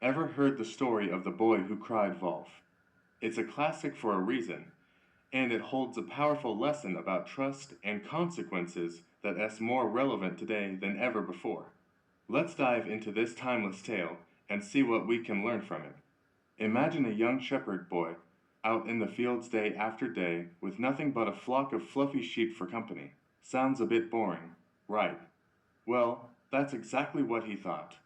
Ever heard the story of the boy who cried wolf? It's a classic for a reason, and it holds a powerful lesson about trust and consequences that is more relevant today than ever before. Let's dive into this timeless tale and see what we can learn from it. Imagine a young shepherd boy out in the fields day after day with nothing but a flock of fluffy sheep for company. Sounds a bit boring, right? Well, that's exactly what he thought.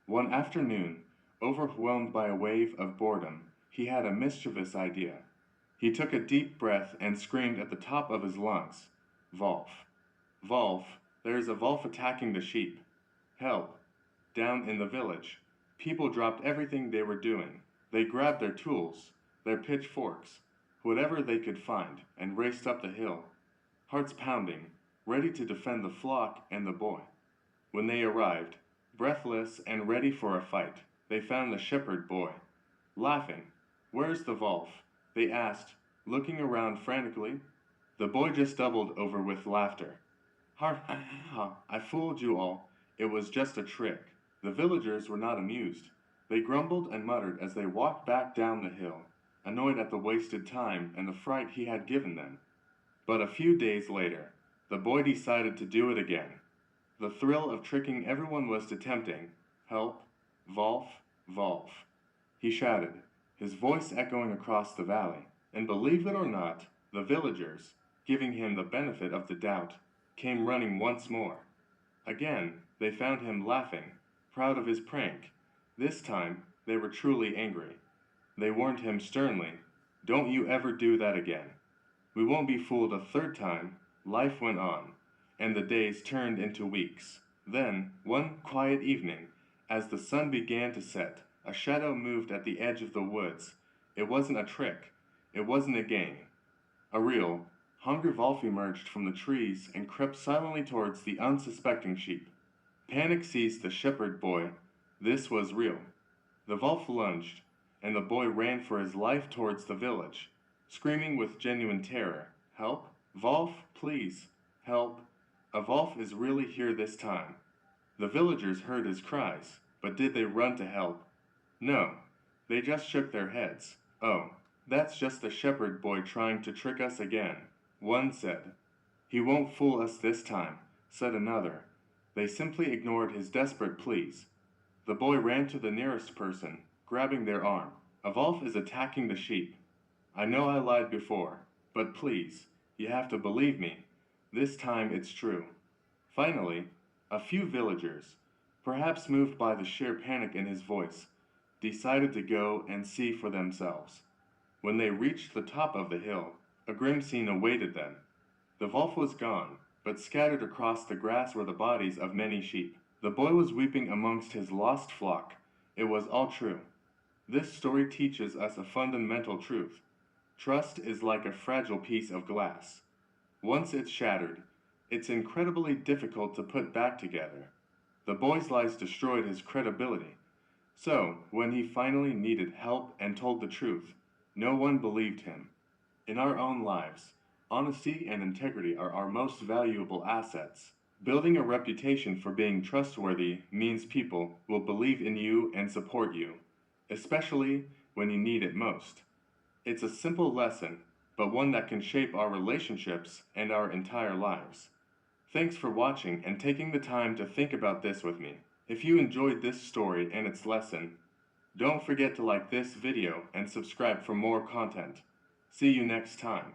One afternoon, overwhelmed by a wave of boredom, he had a mischievous idea. He took a deep breath and screamed at the top of his lungs, Wolf! Wolf! There's a wolf attacking the sheep! Help! Down in the village, people dropped everything they were doing. They grabbed their tools, their pitchforks, whatever they could find, and raced up the hill, hearts pounding, ready to defend the flock and the boy. When they arrived, breathless and ready for a fight, they found the shepherd boy, laughing. Where's the wolf? They asked, looking around frantically. The boy just doubled over with laughter. Ha ha ha, I fooled you all. It was just a trick. The villagers were not amused. They grumbled and muttered as they walked back down the hill, annoyed at the wasted time and the fright he had given them. But a few days later, the boy decided to do it again. The thrill of tricking everyone was tempting. Help! Wolf! Wolf! He shouted, his voice echoing across the valley. And believe it or not, the villagers, giving him the benefit of the doubt, came running once more. Again, they found him laughing, proud of his prank. This time, they were truly angry. They warned him sternly, don't you ever do that again. We won't be fooled a third time. Life went on, and the days turned into weeks. Then, one quiet evening, as the sun began to set, a shadow moved at the edge of the woods. It wasn't a trick. It wasn't a game. A real, hungry wolf emerged from the trees and crept silently towards the unsuspecting sheep. Panic seized the shepherd boy. This was real. The wolf lunged, and the boy ran for his life towards the village, screaming with genuine terror, help! Wolf, please! Help! A wolf is really here this time. The villagers heard his cries, but did they run to help? No, they just shook their heads. Oh, that's just the shepherd boy trying to trick us again, one said. He won't fool us this time, said another. They simply ignored his desperate pleas. The boy ran to the nearest person, grabbing their arm. A wolf is attacking the sheep. I know I lied before, but please, you have to believe me. This time it's true. Finally, a few villagers, perhaps moved by the sheer panic in his voice, decided to go and see for themselves. When they reached the top of the hill, a grim scene awaited them. The wolf was gone, but scattered across the grass were the bodies of many sheep. The boy was weeping amongst his lost flock. It was all true. This story teaches us a fundamental truth. Trust is like a fragile piece of glass. Once it's shattered, it's incredibly difficult to put back together. The boy's lies destroyed his credibility. So, when he finally needed help and told the truth, no one believed him. In our own lives, honesty and integrity are our most valuable assets. Building a reputation for being trustworthy means people will believe in you and support you, especially when you need it most. It's a simple lesson, but one that can shape our relationships and our entire lives. Thanks for watching and taking the time to think about this with me. If you enjoyed this story and its lesson, don't forget to like this video and subscribe for more content. See you next time.